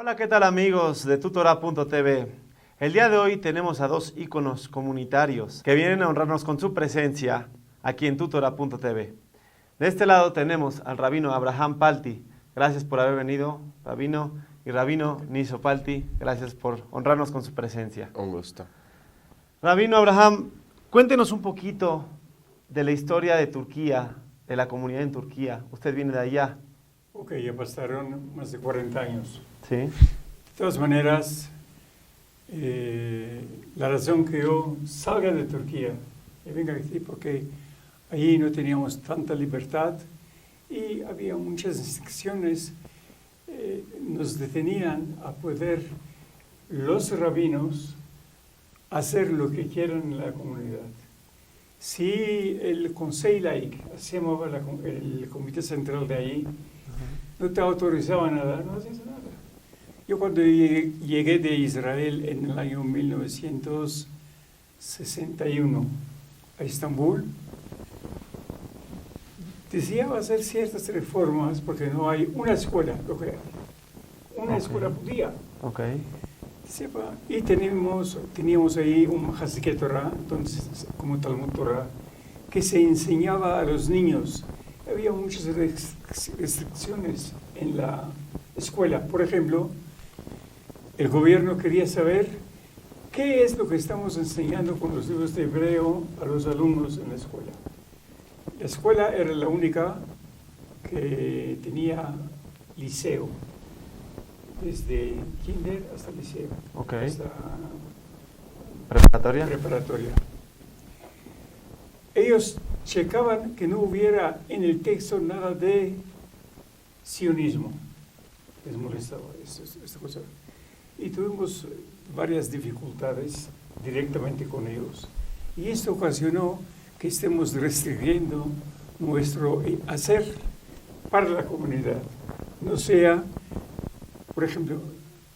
Hola, ¿qué tal amigos de Tutorá.tv? El día de hoy tenemos a dos íconos comunitarios que vienen a honrarnos con su presencia aquí en Tutorá.tv. De este lado tenemos al rabino Abraham Palti. Gracias por haber venido, rabino, y rabino Niso Palti. Gracias por honrarnos con su presencia. Un gusto. Rabino Abraham, cuéntenos un poquito de la historia de Turquía, de la comunidad en Turquía. Usted viene de allá. Ok, ya pasaron más de 40 años. Sí. De todas maneras, la razón que yo salga de Turquía y venga aquí porque allí no teníamos tanta libertad y había muchas restricciones, nos detenían a poder los rabinos hacer lo que quieran en la comunidad. Si el Consejo Laic, se llamaba el comité central de ahí, no te autorizaba nada, no hacías nada. Yo cuando llegué de Israel en el año 1961 a Estambul, deseaba hacer ciertas reformas porque no hay una escuela, lo que hay, una escuela judía. Okay. Y teníamos ahí un Hasikeh Torah, entonces como Talmud Torah, que se enseñaba a los niños. Había muchas restricciones en la escuela. Por ejemplo, el gobierno quería saber qué es lo que estamos enseñando con los libros de hebreo a los alumnos en la escuela. La escuela era la única que tenía liceo, desde kinder hasta liceo, Okay. hasta preparatoria. Ellos checaban que no hubiera en el texto nada de sionismo. Les molestaba esta cosa. Y tuvimos varias dificultades directamente con ellos. Y esto ocasionó que estemos restringiendo nuestro hacer para la comunidad. No sea, por ejemplo,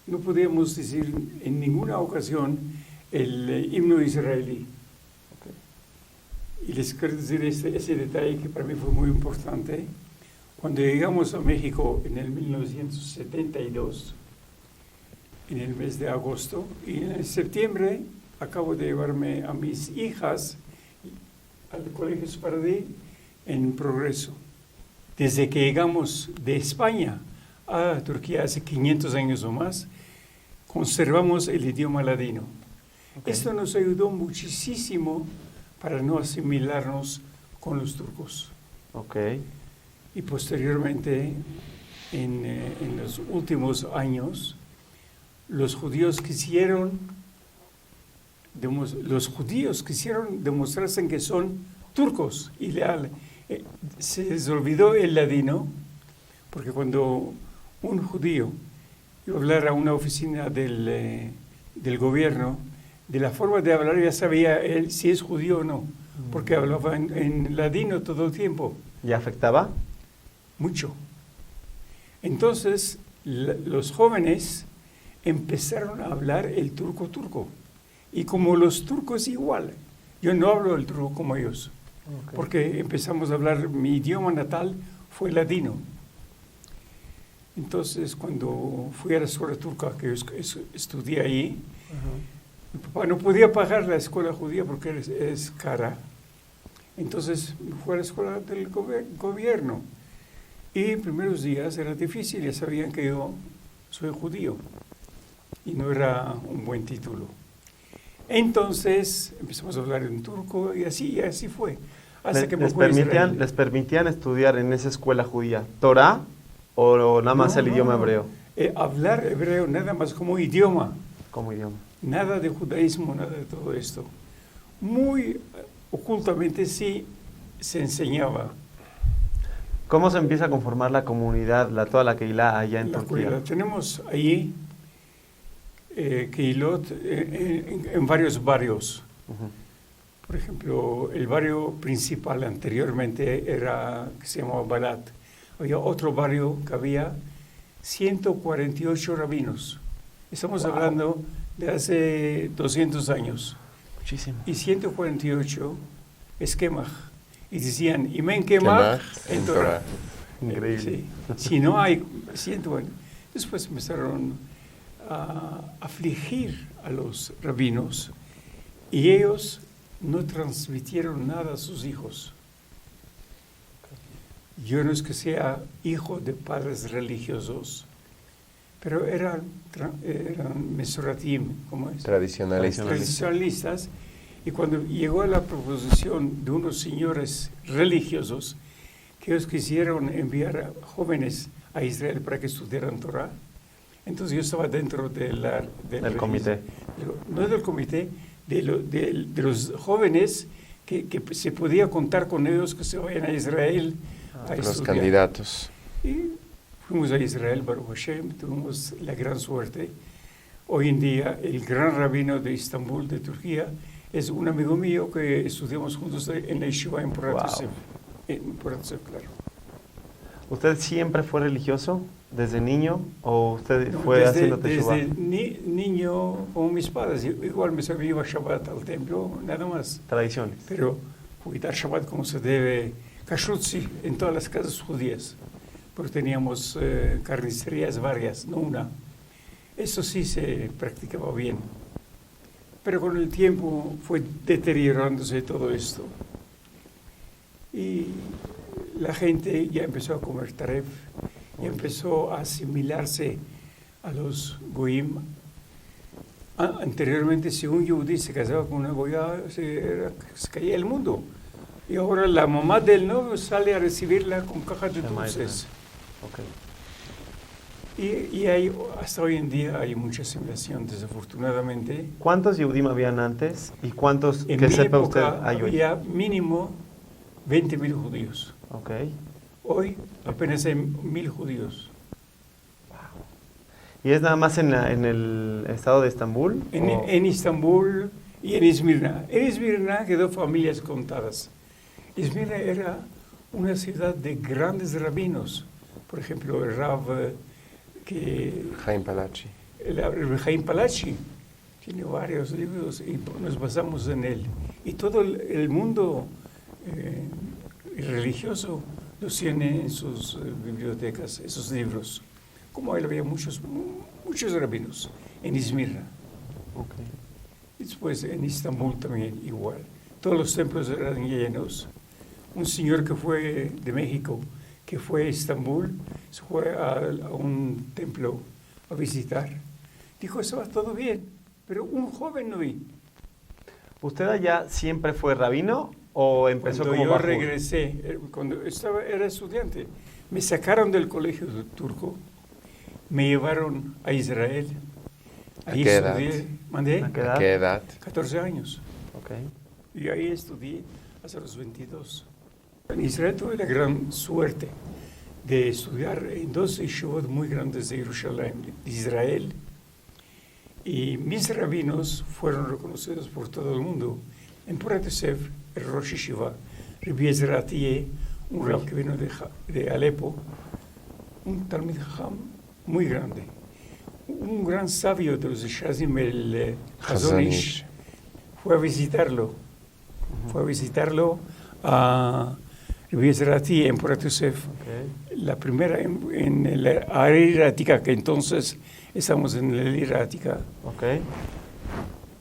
no podíamos decir en ninguna ocasión el himno israelí. Y les quiero decir ese detalle que para mí fue muy importante. Cuando llegamos a México en el 1972, en el mes de agosto, y en septiembre acabo de llevarme a mis hijas al colegio Sefaradí en Progreso. Desde que llegamos de España a Turquía hace 500 años o más, conservamos el idioma ladino. Okay. Esto nos ayudó muchísimo para no asimilarnos con los turcos. Okay. Y posteriormente, en los últimos años, los judíos quisieron demostrarse que son turcos y leales. Se les olvidó el ladino, porque cuando un judío iba a hablar a una oficina del gobierno, de la forma de hablar ya sabía él si es judío o no, porque hablaba en ladino todo el tiempo. ¿Y afectaba? Mucho. Entonces, los jóvenes empezaron a hablar el turco. Y como los turcos igual, yo no hablo el turco como ellos, okay, porque empezamos a hablar, mi idioma natal fue ladino. Entonces, cuando fui a la escuela turca, que yo estudié ahí, mi papá no podía pagar la escuela judía porque es cara. Entonces, fue a la escuela del gobierno. Y primeros días era difícil, ya sabían que yo soy judío y no era un buen título. Entonces empezamos a hablar en turco y así fue. Hasta que ¿Les permitían estudiar en esa escuela judía Torah o nada más el idioma hebreo? Hablar hebreo nada más como idioma. Como idioma. Nada de judaísmo, nada de todo esto. Muy ocultamente sí se enseñaba. ¿Cómo se empieza a conformar la comunidad, toda la Keilah allá en Turquía? Tenemos allí Keilot en varios barrios. Por ejemplo, el barrio principal anteriormente que se llamaba Balat. Había otro barrio que había 148 rabinos. Estamos hablando de hace 200 años. Muchísimo. Y 148 es Kemach. Y decían, Imen Kemach en Torah. Increíble. Sí. Si no hay 140. Después empezaron a afligir a los rabinos y ellos no transmitieron nada a sus hijos. Yo no es que sea hijo de padres religiosos, pero eran mesuratim, ¿cómo es? Tradicionalistas. Y cuando llegó la proposición de unos señores religiosos que ellos quisieron enviar a jóvenes a Israel para que estudiaran Torah, entonces yo estaba dentro del comité. No del comité, de los jóvenes que se podía contar con ellos que se vayan a Israel a los estudiar. candidatos. Y fuimos a Israel, Baruch Hashem, tuvimos la gran suerte. Hoy en día el gran rabino de Estambul, de Turquía, es un amigo mío que estudiamos juntos en la Yeshiva en Porat Yosef. En Porat Yosef, claro. ¿Usted siempre fue religioso desde niño o usted No, fue haciendo teshuvah? desde niño, como mis padres, igual me sabía iba a Shabbat al templo, nada más. Tradiciones. Pero cuidar Shabbat como se debe, kashrut sí, en todas las casas judías, porque teníamos carnicerías varias, no una. Eso sí se practicaba bien. Pero con el tiempo fue deteriorándose todo esto. Y la gente ya empezó a comer taref, y empezó a asimilarse a los goyim. Anteriormente, si un yudí se casaba con una goya, se caía el mundo. Y ahora la mamá del novio sale a recibirla con cajas de dulces. Okay. Y hasta hoy en día hay mucha asimilación, desafortunadamente. ¿Cuántos Yehudim habían antes y cuántos, En que mi sepa usted, época hay hoy? había mínimo 20.000 judíos. Okay. Hoy apenas hay 1.000 judíos. ¿Y es nada más en el estado de Estambul? En Estambul y en Esmirna. En Esmirna quedó familias contadas. Esmirna era una ciudad de grandes rabinos. Por ejemplo, el Rav Chaim Palachi. el Chaim Palachi tiene varios libros y nos basamos en él. Y todo el mundo religioso los tiene en sus bibliotecas, esos libros. Como él había muchos rabinos en Esmirna. Okay. Y después en Estambul también igual. Todos los templos eran llenos. Un señor que fue de México, que fue a Estambul, se fue a un templo a visitar. Dijo, estaba todo bien, pero un joven no vi. ¿Usted allá siempre fue rabino o empezó Cuando como yo bajur? regresé, cuando era estudiante, me sacaron del colegio turco, me llevaron a Israel. Ahí ¿A qué edad? estudié, ¿mandé? ¿A qué ¿A edad? qué edad? 14 años. Okay. Y ahí estudié hasta los 22. En Israel tuve la gran suerte de estudiar en dos yeshivot muy grandes de Jerusalén, de Israel. Y mis rabinos fueron reconocidos por todo el mundo. En Porat Yosef, el Rosh Yeshiva, Rabbi Ezra Atiyeh, un rab que vino de Alepo, un Talmid Chacham muy grande. Un gran sabio de los Shazim, el Hazonish, fue a visitarlo. Fue a visitarlo a Rabbi Ezra Atiyeh en Porat Yosef. Okay. La primera en el área Ática, que entonces estamos en el área Ática. Okay.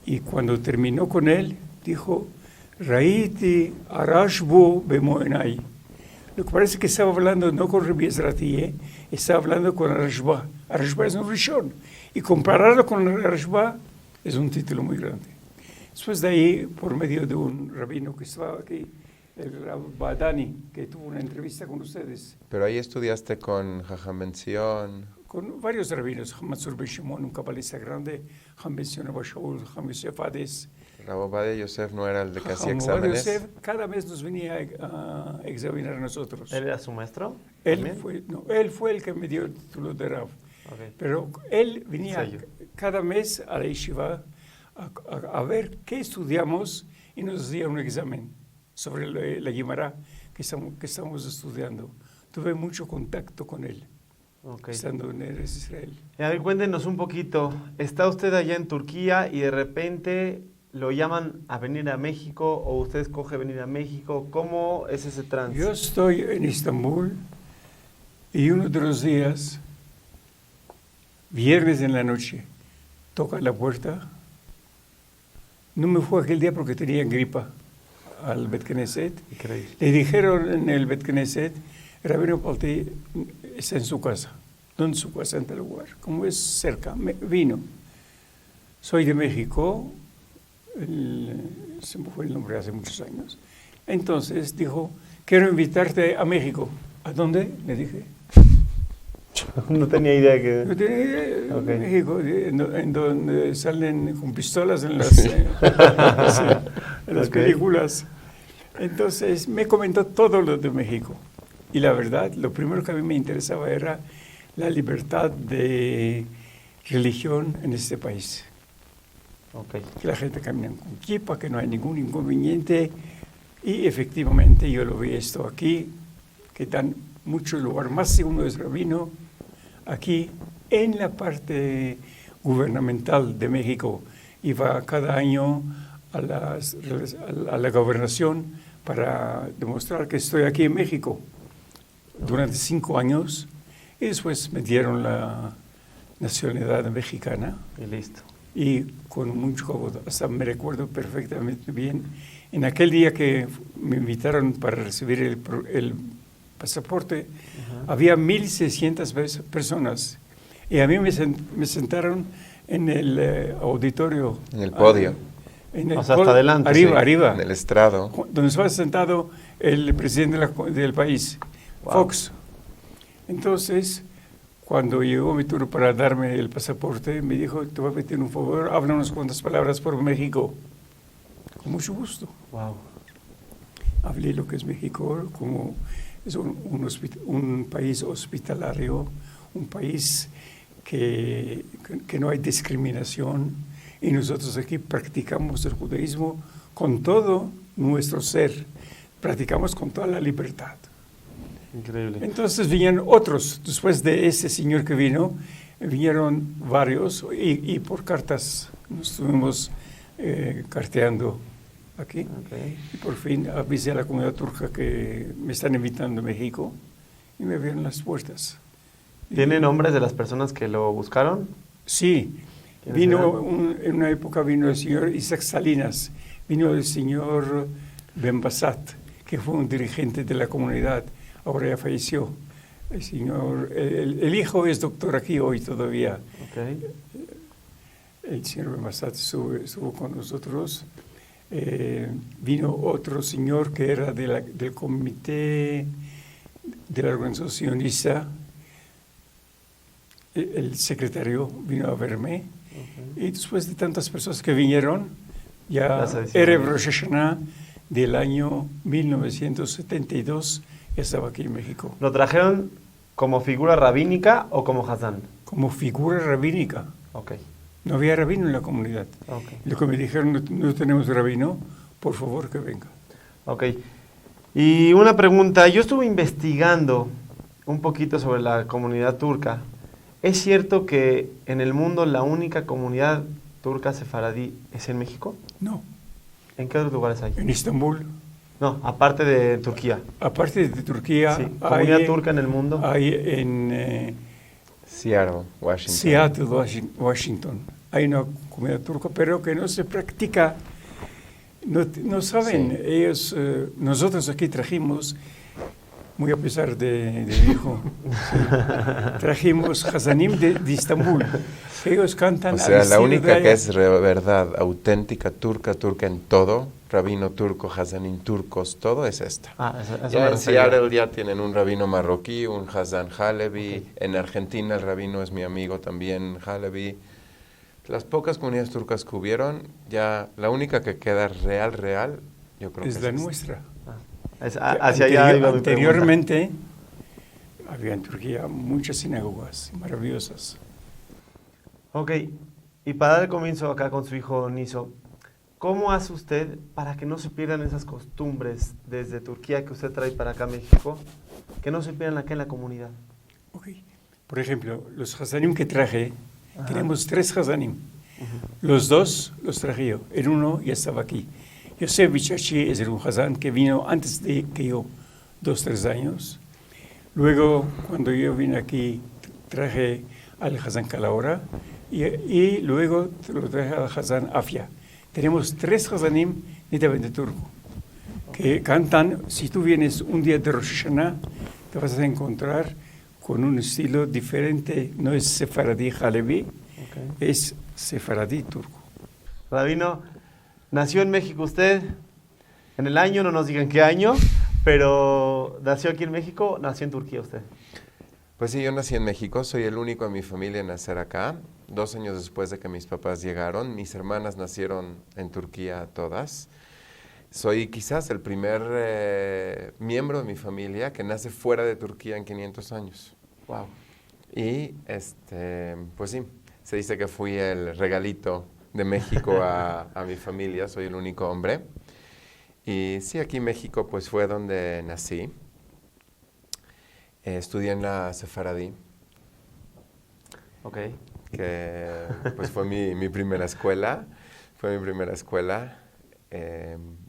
Y cuando terminó con él, dijo, Raiti Arashbo Bemoenai. Lo que parece que estaba hablando no con Rabbi Ezra Atiyeh, estaba hablando con Arashba. Arashba es un rishon. Y compararlo con Arashba es un título muy grande. Después de ahí, por medio de un rabino que estaba aquí, el Rab Badani, que tuvo una entrevista con ustedes, Pero ahí estudiaste con Jajam Ben Zion. con varios rabinos, Matzur Ben Shimon, un cabalista grande, Ham Ben Zion Abba Shaul, Ham Yosef Hades. Rab Ovadia Yosef no era el de que hacía Ham Ovadia exámenes. Yosef cada mes nos venía a examinar a nosotros. ¿Él era su maestro? Él también? él fue el que me dio el título de Rab. Okay. Pero él venía Sello. cada mes a la yeshiva a ver qué estudiamos y nos hacía un examen sobre la Guimara que estamos estudiando. Tuve mucho contacto con él, Okay. estando en Eretz Israel. Y a ver, cuéntenos un poquito. ¿Está usted allá en Turquía y de repente lo llaman a venir a México o usted escoge venir a México? ¿Cómo es ese trance? Yo estoy en Estambul y uno de los días viernes en la noche, toca la puerta. No me fue aquel día porque tenía gripa al Bet Knesset. Increíble. Le dijeron en el Bet Knesset, Rabino Palti está en su casa. No en su casa, en tal lugar. Como es cerca, vino. Soy de México. Se me fue el nombre hace muchos años. Entonces dijo, quiero invitarte a México. ¿A dónde? Le dije. No tenía idea que... No tenía idea. Ok. México, en donde salen con pistolas en las, en las Ok. películas. Entonces me comentó todo lo de México. Y la verdad, lo primero que a mí me interesaba era la libertad de religión en este país. Ok. Que la gente camina con kippah, que no hay ningún inconveniente. Y efectivamente yo lo vi esto aquí, que dan mucho lugar, más si uno es rabino, aquí en la parte gubernamental de México. Iba cada año a la gobernación para demostrar que estoy aquí en México durante 5 años. Y después me dieron la nacionalidad mexicana. Y listo. Y con mucho cómodo, hasta me recuerdo perfectamente bien, en aquel día que me invitaron para recibir el pasaporte, había 1,600 personas y a mí me sentaron en el auditorio. En el podio. O sea, hasta adelante. Arriba, Sí, arriba. En el estrado. Donde estaba sentado el presidente del país, Wow. Fox. Entonces, cuando llegó mi turno para darme el pasaporte, me dijo, te voy a pedir un favor, habla unas cuantas palabras por México. Con mucho gusto. Wow. Hablé lo que es México, como es un país hospitalario, un país que no hay discriminación, y nosotros aquí practicamos el judaísmo con todo nuestro ser, practicamos con toda la libertad. Increíble. Entonces vinieron otros, después de ese señor que vino, vinieron varios, y por cartas nos estuvimos carteando aquí. Okay. Y por fin avisé a la comunidad turca que me están invitando a México y me abrieron las puertas. ¿Tiene nombres de las personas que lo buscaron? Sí, ¿Quiénes en una época vino el señor Isaac Salinas, vino el señor Ben Bassat, que fue un dirigente de la comunidad, ahora ya falleció. El hijo es doctor aquí hoy todavía. Okay. El señor Ben Bassat estuvo con nosotros. Vino otro señor que era del comité de la organización sionista, el secretario vino a verme, y después de tantas personas que vinieron, ya Erev Rosh Hashanah del año 1972, ya estaba aquí en México. ¿Lo trajeron como figura rabínica o como Hazán? Como figura rabínica. Ok. No había rabino en la comunidad. Okay. Lo que me dijeron, no tenemos rabino, por favor que venga. Ok. Y una pregunta, yo estuve investigando un poquito sobre la comunidad turca. ¿Es cierto que en el mundo la única comunidad turca sefaradí es en México? No, ¿En qué otros lugares hay? en Estambul. No, aparte de Turquía. Aparte de Turquía, Sí, comunidad hay, turca en el mundo. hay en Seattle, Washington. Seattle, Washington. Hay una comunidad turca, pero que no se practica. No saben, Sí. ellos, nosotros aquí trajimos, muy a pesar de mi hijo, sí, trajimos Hazanim de Estambul. Ellos cantan O sea, al la estilo única de que allá. es verdad, auténtica, turca en todo, rabino turco, hazanim turcos, todo es esta. Eso me Ya en refería. Seattle ya tienen un rabino marroquí, un Hazan Halevi. Ok. En Argentina el rabino es mi amigo también, Halevi. Las pocas comunidades turcas que hubieron, ya la única que queda real, yo creo Es que la esta. nuestra. Hacia allá iba mi pregunta. Anteriormente había en Turquía muchas sinagogas maravillosas. Ok, y para dar comienzo acá con su hijo Niso, ¿cómo hace usted para que no se pierdan esas costumbres desde Turquía que usted trae para acá a México, que no se pierdan acá en la comunidad? Okay. Por ejemplo, los Hazanim que traje, Ajá. tenemos 3 Hazanim. Los 2 los traje yo, el uno ya estaba aquí. Yosef Bichachi es un Hazán que vino antes de que yo, 2-3 años. Luego, cuando yo vine aquí, traje al Hazán Calahora y luego te lo traje al Hazán Afia. Tenemos 3 Hazanim netamente turco que cantan. Si tú vienes un día de Rosh Hashanah, te vas a encontrar con un estilo diferente. No es sefaradí halevi, es sefaradí turco. Rabino, ¿nació en México usted? En el año, no nos digan qué año, pero ¿nació aquí en México? ¿Nació en Turquía usted? Pues sí, yo nací en México, soy el único en mi familia en nacer acá. 2 años después de que mis papás llegaron, mis hermanas nacieron en Turquía todas. Soy quizás el primer miembro de mi familia que nace fuera de Turquía en 500 años. Wow. Y pues sí, se dice que fui el regalito de México a mi familia, soy el único hombre. Y sí, aquí en México pues fue donde nací. Estudié en la Sefaradí, Ok. que pues fue mi primera escuela.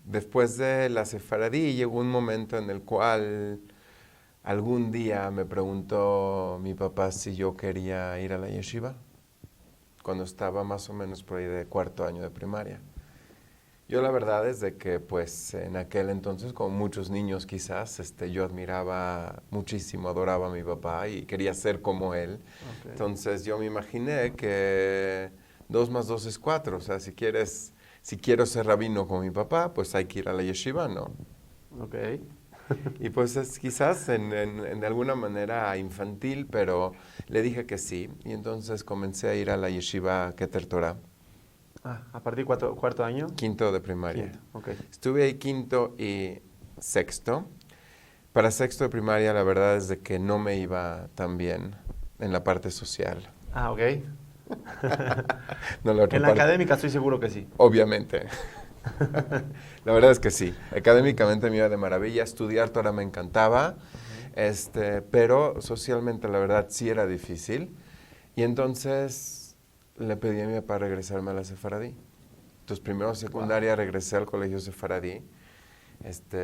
Después de la Sefaradí llegó un momento en el cual algún día me preguntó mi papá si yo quería ir a la yeshiva, cuando estaba más o menos por ahí de 4º año de primaria. Yo la verdad es de que pues en aquel entonces, como muchos niños quizás, yo admiraba muchísimo, adoraba a mi papá y quería ser como él. Okay. Entonces yo me imaginé que 2 más 2 es 4, o sea, si quiero ser rabino como mi papá, pues hay que ir a la yeshiva, ¿no? Ok. Y pues es quizás de alguna manera infantil, pero le dije que sí. Y entonces comencé a ir a la yeshiva Keter Torah. ¿A partir de 4º año? 5º de primaria. Okay. Estuve ahí 5º y 6º. Para 6º de primaria la verdad es de que no me iba tan bien en la parte social. Ok. No, la otra En la parte, académica estoy seguro que sí. obviamente. La verdad es que sí. Académicamente me iba de maravilla. Estudiar Torah me encantaba. Pero socialmente la verdad sí era difícil. Y entonces le pedí a mi papá regresarme a la Sefaradí. Entonces primero secundaria regresé al colegio Sefaradí.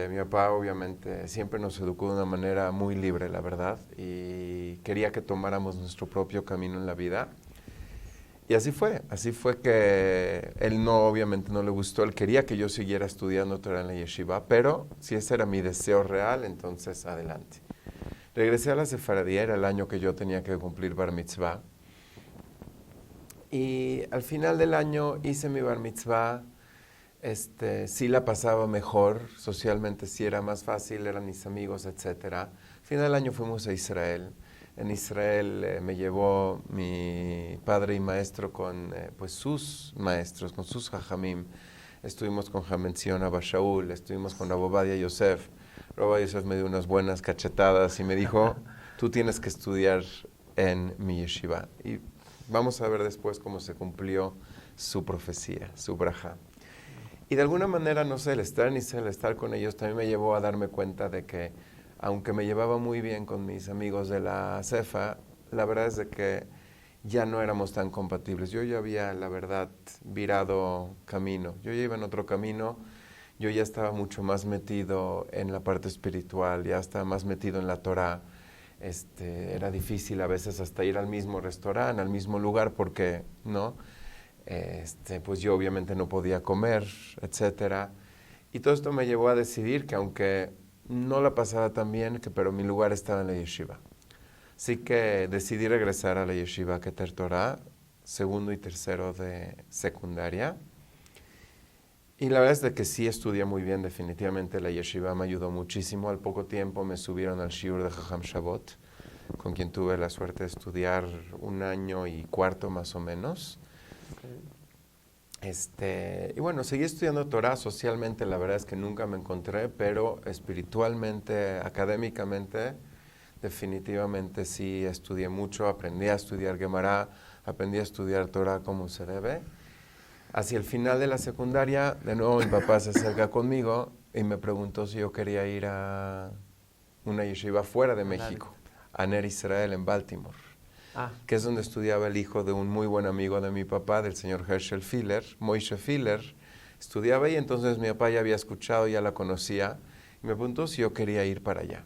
Mi papá obviamente siempre nos educó de una manera muy libre, la verdad, y quería que tomáramos nuestro propio camino en la vida. Y así fue que él obviamente no le gustó, él quería que yo siguiera estudiando Torah en la yeshiva, pero si ese era mi deseo real, entonces adelante. Regresé a la Sefaradí, era el año que yo tenía que cumplir Bar Mitzvah. Y al final del año hice mi Bar Mitzvah, sí la pasaba mejor, socialmente sí era más fácil, eran mis amigos, etc. Al final del año fuimos a Israel. En Israel me llevó mi padre y maestro con pues sus maestros, con sus jajamim. Estuvimos con Hamenzion Abba Shaul, estuvimos con Rabbi Ovadia Yosef. Rabbi Ovadia Yosef me dio unas buenas cachetadas y me dijo, tú tienes que estudiar en mi yeshiva. Y vamos a ver después cómo se cumplió su profecía, su braja. Y de alguna manera, no sé, el estar en Israel, el estar con ellos, también me llevó a darme cuenta de que, aunque me llevaba muy bien con mis amigos de la CEFA, la verdad es de que ya no éramos tan compatibles. Yo ya había, la verdad, virado camino. Yo ya iba en otro camino. Yo ya estaba mucho más metido en la parte espiritual, ya estaba más metido en la Torah. Era difícil a veces hasta ir al mismo restaurante, al mismo lugar, porque, ¿no? Pues yo obviamente no podía comer, etcétera. Y todo esto me llevó a decidir que aunque no la pasaba tan bien, pero mi lugar estaba en la yeshiva. Así que decidí regresar a la yeshiva Keter Torah, 2º y 3º de secundaria. Y la verdad es de que sí estudié muy bien, definitivamente la yeshiva me ayudó muchísimo. Al poco tiempo me subieron al shiur de Jajam Shabot, con quien tuve la suerte de estudiar 1 año y cuarto más o menos. Y bueno, seguí estudiando Torah. Socialmente la verdad es que nunca me encontré, pero espiritualmente, académicamente, definitivamente sí estudié mucho. Aprendí a estudiar Gemara, aprendí a estudiar Torah como se debe. Hacia el final de la secundaria, de nuevo mi papá se acerca conmigo y me preguntó si yo quería ir a una yeshiva fuera de México, a Ner Israel en Baltimore. Que es donde estudiaba el hijo de un muy buen amigo de mi papá, del señor Herschel Filler, Moishe Filler. Estudiaba ahí, entonces mi papá ya había escuchado, ya la conocía, y me preguntó si yo quería ir para allá.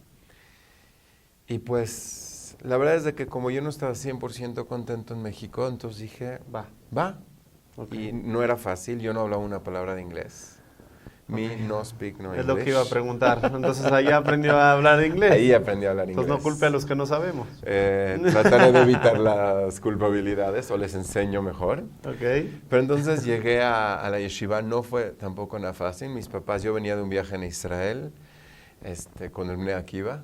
Y pues Pues la verdad es de que como yo no estaba 100% contento en México, entonces dije, va. Okay. Y no era fácil, yo no hablaba una palabra de inglés. Me no speak no Es English. lo que iba a preguntar. Entonces ahí aprendió a hablar inglés. Ahí aprendí a hablar inglés. Entonces no culpe a los que no sabemos. Trataré de evitar las culpabilidades o les enseño mejor. Okay. Pero entonces llegué a la yeshiva, no fue tampoco nada fácil. Mis papás, yo venía de un viaje en Israel con el Bnei Akiva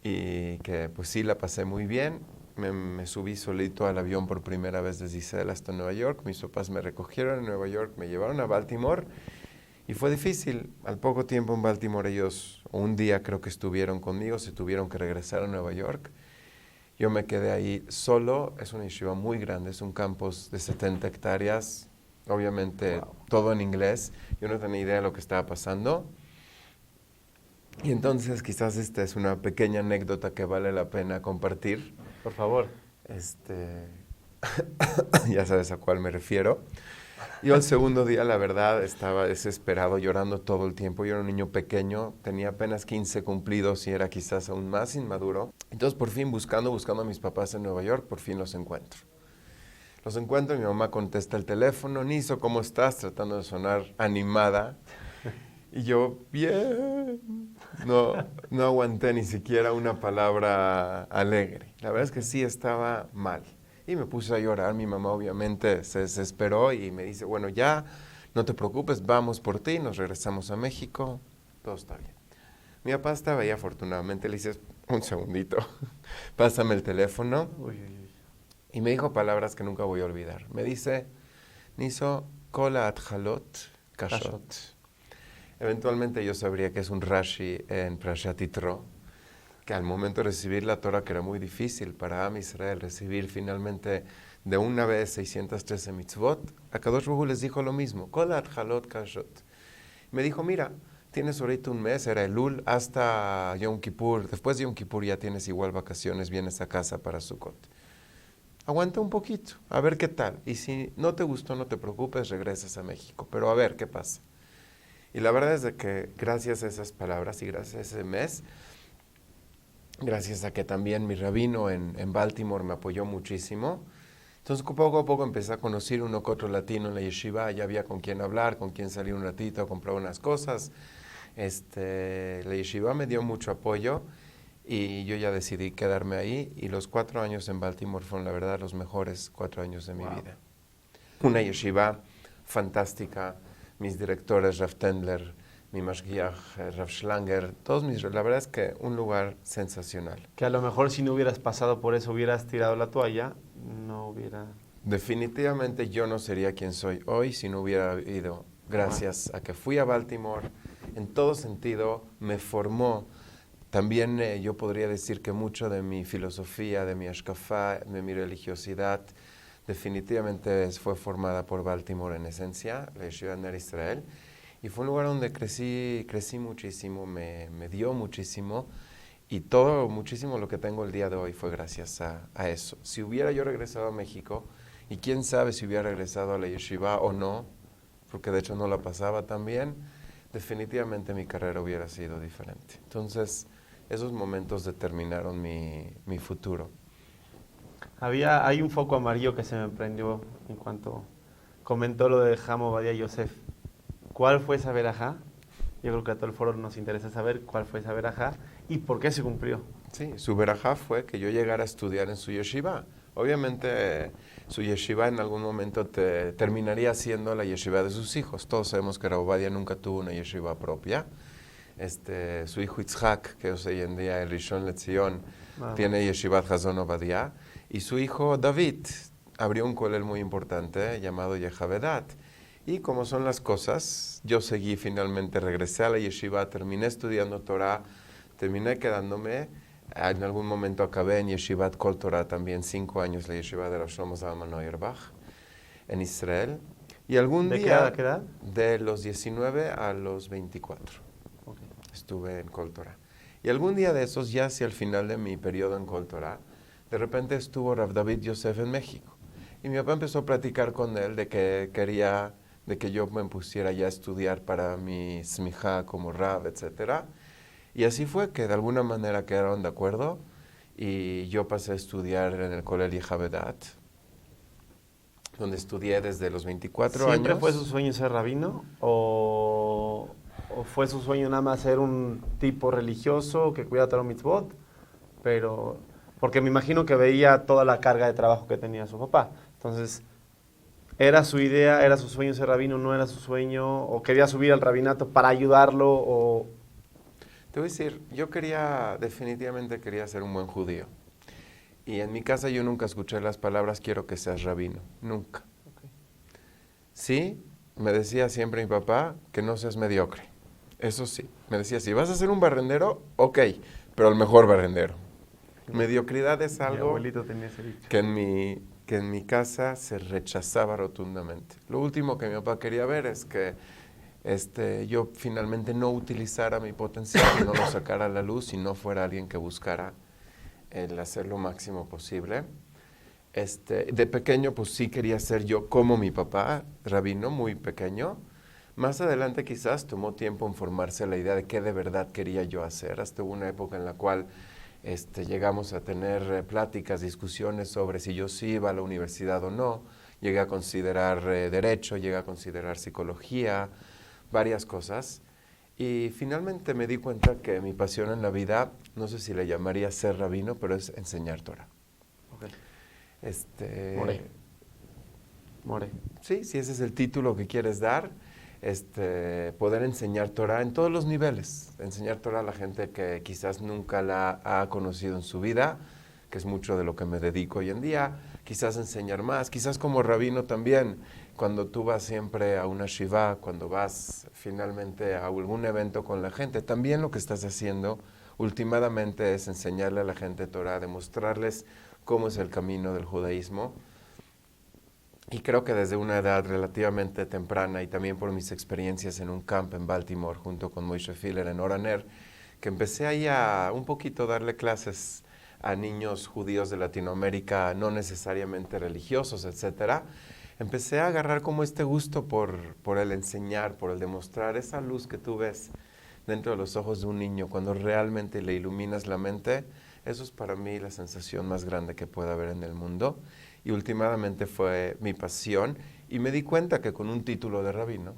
y que pues sí la pasé muy bien. Me subí solito al avión por primera vez desde Israel hasta Nueva York. Mis papás me recogieron en Nueva York, me llevaron a Baltimore. Y fue difícil. Al poco tiempo en Baltimore ellos, un día creo que estuvieron conmigo, se tuvieron que regresar a Nueva York. Yo me quedé ahí solo. Es una yeshiva muy grande, es un campus de 70 hectáreas. Obviamente todo en inglés. Yo no tenía idea de lo que estaba pasando. Y entonces quizás esta es una pequeña anécdota que vale la pena compartir. Por favor. Ya sabes a cuál me refiero. Yo el segundo día, la verdad, estaba desesperado, llorando todo el tiempo. Yo era un niño pequeño, tenía apenas 15 cumplidos y era quizás aún más inmaduro. Entonces, por fin, buscando a mis papás en Nueva York, por fin los encuentro. Los encuentro y mi mamá contesta el teléfono. Niso, ¿cómo estás? Tratando de sonar animada. Y yo, bien. No aguanté ni siquiera una palabra alegre. La verdad es que sí estaba mal. Y me puse a llorar. Mi mamá obviamente se desesperó y me dice, bueno, ya, no te preocupes, vamos por ti, nos regresamos a México, todo está bien. Mi papá estaba ahí, afortunadamente, le dices, un segundito, pásame el teléfono. Y me dijo palabras que nunca voy a olvidar. Me dice, Niso, kola atjalot kashot. Eventualmente yo sabría que es un Rashi en Parashat Yitro, que al momento de recibir la Torah, que era muy difícil para Am Israel recibir finalmente de una vez 613 mitzvot, a Kadosh Baruj Hu les dijo lo mismo, Kol Atjalot Kashot. Me dijo, mira, tienes ahorita un mes, era Elul, hasta Yom Kippur. Después de Yom Kippur ya tienes igual vacaciones, vienes a casa para Sukkot. Aguanta un poquito, a ver qué tal. Y si no te gustó, no te preocupes, regresas a México. Pero a ver qué pasa. Y la verdad es de que gracias a esas palabras y gracias a ese mes, gracias a que también mi rabino en Baltimore me apoyó muchísimo. Entonces, poco a poco empecé a conocer uno que otro latino en la yeshiva. Ya había con quién hablar, con quién salir un ratito a comprar unas cosas. La yeshiva me dio mucho apoyo y yo ya decidí quedarme ahí. Y los 4 años en Baltimore fueron, la verdad, los mejores 4 años de mi vida. Una yeshiva fantástica. Mis directores, Rav Tendler, mi mashgiach, Rav Schlanger, la verdad es que un lugar sensacional. Que a lo mejor si no hubieras pasado por eso, hubieras tirado la toalla, no hubiera... Definitivamente yo no sería quien soy hoy si no hubiera ido. Gracias a que fui a Baltimore, en todo sentido me formó. También yo podría decir que mucho de mi filosofía, de mi ashkafá, de mi religiosidad, definitivamente fue formada por Baltimore en esencia, la Yeshiva Ner Israel. Y fue un lugar donde crecí muchísimo, me dio muchísimo y todo muchísimo lo que tengo el día de hoy fue gracias a eso. Si hubiera yo regresado a México, y quién sabe si hubiera regresado a la yeshiva o no, porque de hecho no la pasaba tan bien, definitivamente mi carrera hubiera sido diferente. Entonces, esos momentos determinaron mi futuro. Hay un foco amarillo que se me prendió en cuanto comentó lo de Jamo Ovadia Yosef. ¿Cuál fue esa verajá? Yo creo que a todo el foro nos interesa saber cuál fue esa verajá y por qué se cumplió. Sí, su verajá fue que yo llegara a estudiar en su yeshiva. Obviamente, su yeshiva en algún momento terminaría siendo la yeshiva de sus hijos. Todos sabemos que Rav Ovadia nunca tuvo una yeshiva propia. Su hijo Itzhak, que es hoy en día el Rishon LeZion, tiene yeshivat Hazon Ovadia. Y su hijo David abrió un kolel muy importante llamado Yehavedat. Y como son las cosas, yo seguí finalmente, regresé a la yeshiva, terminé estudiando Torah, terminé quedándome. En algún momento acabé en Yeshivat Kol Torah también 5 años, la yeshiva de Rav Shlomo Zalman Auerbach en Israel. Y algún ¿De día, qué edad? de los 19 a los 24, okay, estuve en Kol Torah. Y algún día de esos, ya hacia el final de mi periodo en Kol Torah, de repente estuvo Rav David Yosef en México. Y mi papá empezó a platicar con él de que quería de que yo me pusiera ya a estudiar para mi smijá como Rav, etcétera. Y así fue que de alguna manera quedaron de acuerdo y yo pasé a estudiar en el Colegio Havedat, donde estudié desde los 24 ¿Siempre años. fue su sueño ser rabino o fue su sueño nada más ser un tipo religioso que cuida Torah mitzvot? Pero, porque me imagino que veía toda la carga de trabajo que tenía su papá. Entonces, ¿era su idea, era su sueño ser rabino, no era su sueño? ¿O quería subir al rabinato para ayudarlo? O... Te voy a decir, yo definitivamente quería ser un buen judío. Y en mi casa yo nunca escuché las palabras quiero que seas rabino, nunca. Okay. Sí, me decía siempre mi papá que no seas mediocre. Eso sí, me decía, si vas a ser un barrendero, ok, pero el mejor barrendero. Mediocridad es Mi algo abuelito tenía ese dicho. que en mi casa se rechazaba rotundamente. Lo último que mi papá quería ver es que yo finalmente no utilizara mi potencial, no lo sacara a la luz y no fuera alguien que buscara el hacer lo máximo posible. De pequeño, pues sí quería ser yo como mi papá, rabino, muy pequeño. Más adelante quizás tomó tiempo en formarse la idea de qué de verdad quería yo hacer. Hasta hubo una época en la cual llegamos a tener pláticas, discusiones sobre si yo sí iba a la universidad o no. Llegué a considerar derecho, llegué a considerar psicología, varias cosas. Y finalmente me di cuenta que mi pasión en la vida, no sé si le llamaría ser rabino, pero es enseñar Torah. Okay. More. Sí, si ese es el título que quieres dar, poder enseñar Torah en todos los niveles. Enseñar Torah a la gente que quizás nunca la ha conocido en su vida, que es mucho de lo que me dedico hoy en día. Quizás enseñar más, quizás como rabino también. Cuando tú vas siempre a una shiva, cuando vas finalmente a algún evento con la gente, también lo que estás haciendo últimamente es enseñarle a la gente Torah, demostrarles cómo es el camino del judaísmo. Y creo que desde una edad relativamente temprana y también por mis experiencias en un camp en Baltimore junto con Moshe Filler en Oraner, que empecé ahí a un poquito darle clases a niños judíos de Latinoamérica, no necesariamente religiosos, etcétera, empecé a agarrar como este gusto por el enseñar, por el demostrar esa luz que tú ves dentro de los ojos de un niño cuando realmente le iluminas la mente. Eso es para mí la sensación más grande que puede haber en el mundo. Y últimamente fue mi pasión y me di cuenta que con un título de rabino,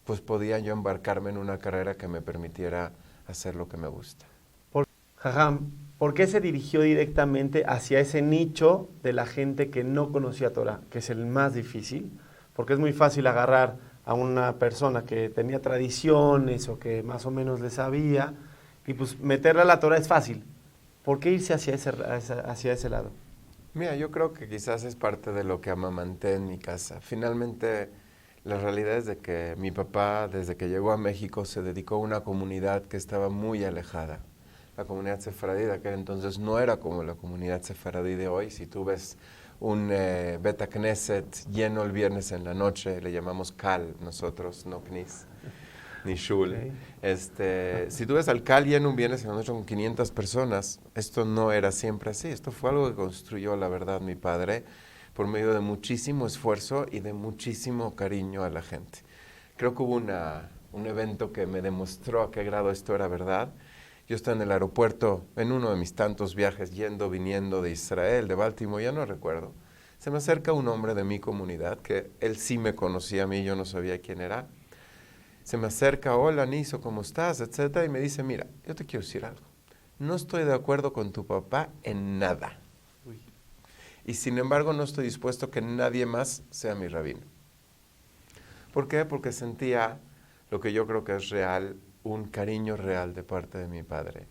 pues podía yo embarcarme en una carrera que me permitiera hacer lo que me gusta. Jajam, ¿por qué se dirigió directamente hacia ese nicho de la gente que no conocía Torah, que es el más difícil? Porque es muy fácil agarrar a una persona que tenía tradiciones o que más o menos le sabía y pues meterle a la Torah es fácil. ¿Por qué irse hacia ese lado? Mira, yo creo que quizás es parte de lo que amamanté en mi casa. Finalmente, la realidad es de que mi papá, desde que llegó a México, se dedicó a una comunidad que estaba muy alejada. La comunidad sefaradí de aquel entonces no era como la comunidad sefaradí de hoy. Si tú ves un Bet Knesset lleno el viernes en la noche, le llamamos Kal nosotros, no Knis, ni Shul. Okay. Si tú ves al Kal lleno un viernes en la noche con 500 personas, esto no era siempre así. Esto fue algo que construyó, la verdad, mi padre, por medio de muchísimo esfuerzo y de muchísimo cariño a la gente. Creo que hubo un evento que me demostró a qué grado esto era verdad. Yo estaba en el aeropuerto, en uno de mis tantos viajes, viniendo de Israel, de Baltimore, ya no recuerdo. Se me acerca un hombre de mi comunidad, que él sí me conocía a mí, yo no sabía quién era. Se me acerca, hola Niso, ¿cómo estás? Etcétera, y me dice, mira, yo te quiero decir algo. No estoy de acuerdo con tu papá en nada. Uy. Y sin embargo no estoy dispuesto a que nadie más sea mi rabino. ¿Por qué? Porque sentía lo que yo creo que es real, un cariño real de parte de mi padre.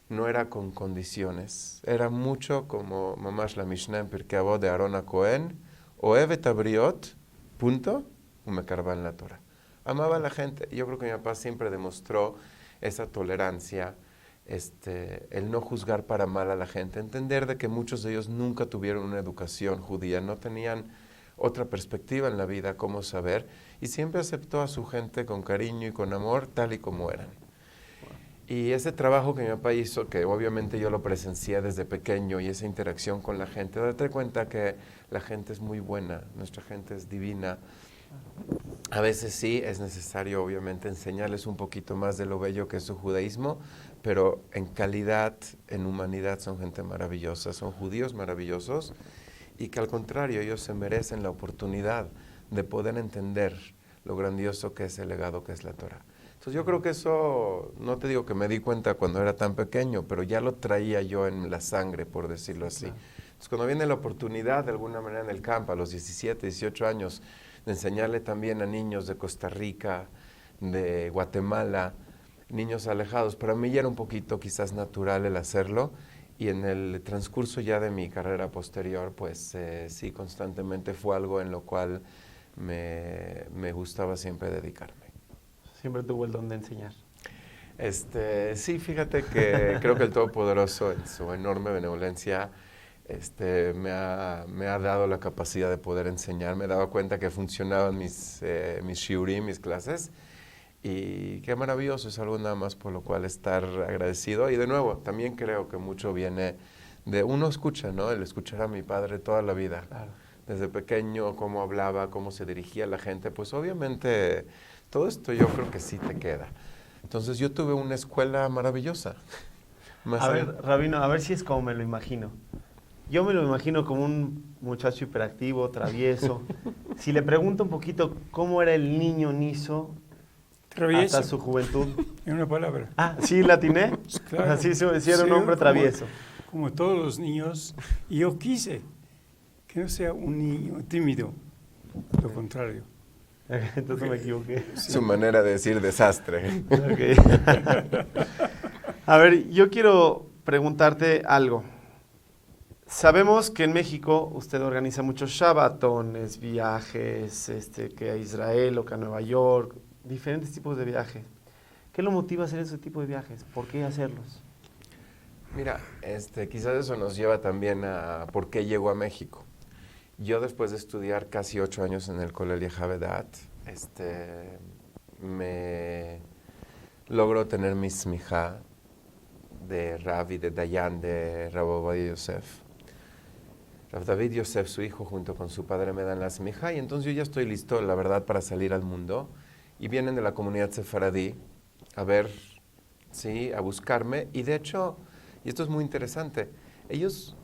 No era con condiciones, era mucho como mamash la Mishnah en Pirkei Avot de Aarón a Cohen, Ohevet Abriot, punto, umekarban la Torah. Amaba a la gente. Yo creo que mi papá siempre demostró esa tolerancia, el no juzgar para mal a la gente, entender de que muchos de ellos nunca tuvieron una educación judía, no tenían otra perspectiva en la vida, cómo saber, y siempre aceptó a su gente con cariño y con amor, tal y como eran. Y ese trabajo que mi papá hizo, que obviamente yo lo presencié desde pequeño, y esa interacción con la gente, date cuenta que la gente es muy buena, nuestra gente es divina, A veces sí, es necesario obviamente enseñarles un poquito más de lo bello que es su judaísmo, pero en calidad, en humanidad son gente maravillosa, son judíos maravillosos y que al contrario ellos se merecen la oportunidad de poder entender lo grandioso que es el legado que es la Torah. Entonces yo creo que eso, no te digo que me di cuenta cuando era tan pequeño, pero ya lo traía yo en la sangre, por decirlo así. Claro. Entonces cuando viene la oportunidad de alguna manera en el campo, a los 17, 18 años, de enseñarle también a niños de Costa Rica, de Guatemala, niños alejados, para mí ya era un poquito quizás natural el hacerlo, y en el transcurso ya de mi carrera posterior, pues sí, constantemente fue algo en lo cual me gustaba siempre dedicarme. Siempre tuvo el don de enseñar. Sí, fíjate que creo que el Todopoderoso, en su enorme benevolencia, me ha dado la capacidad de poder enseñar. Me daba cuenta que funcionaban mis shiurim, mis clases, y qué maravilloso, es algo nada más por lo cual estar agradecido. Y de nuevo, también creo que mucho viene de uno escucha, ¿no? El escuchar a mi padre toda la vida. Claro. Desde pequeño, cómo hablaba, cómo se dirigía a la gente, pues obviamente todo esto yo creo que sí te queda. Entonces yo tuve una escuela maravillosa. A ver, Rabino, a ver si es como me lo imagino. Yo me lo imagino como un muchacho hiperactivo, travieso. Si le pregunto un poquito cómo era el niño Niso Travieso. hasta su juventud. En una palabra. Ah, ¿sí la atiné? Claro. O sea, sí era un Sí, hombre travieso. Como todos los niños. Y yo quise que no sea un niño tímido. Lo contrario. Entonces me equivoqué. Su manera de decir desastre. Ok. A ver, yo quiero preguntarte algo. Sabemos que en México usted organiza muchos shabbatones, viajes, que a Israel o que a Nueva York, diferentes tipos de viajes. ¿Qué lo motiva a hacer ese tipo de viajes? ¿Por qué hacerlos? Mira, quizás eso nos lleva también a por qué llego a México. Yo después de estudiar casi 8 años en el Kollel Yehavedat, me logro tener mi smijá de Rav y de Dayan de Rav Ovadia Yosef. Rav David Yosef, su hijo, junto con su padre me dan la smijá, y entonces yo ya estoy listo, la verdad, para salir al mundo. Y vienen de la comunidad sefaradí a ver, sí, a buscarme. Y de hecho, y esto es muy interesante, ellos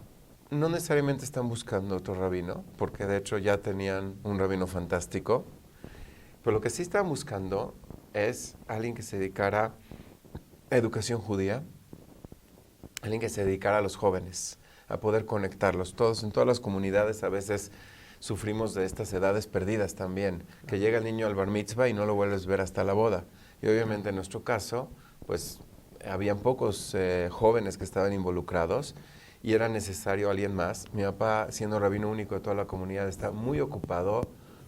no necesariamente están buscando otro rabino, porque de hecho ya tenían un rabino fantástico, pero lo que sí estaban buscando es alguien que se dedicara a educación judía, alguien que se dedicara a los jóvenes, a poder conectarlos. Todos, en todas las comunidades a veces sufrimos de estas edades perdidas también, que llega el niño al bar mitzvah y no lo vuelves a ver hasta la boda. Y obviamente en nuestro caso, pues habían pocos jóvenes que estaban involucrados, y era necesario alguien más. Mi papá, siendo rabino único de toda la comunidad, está muy ocupado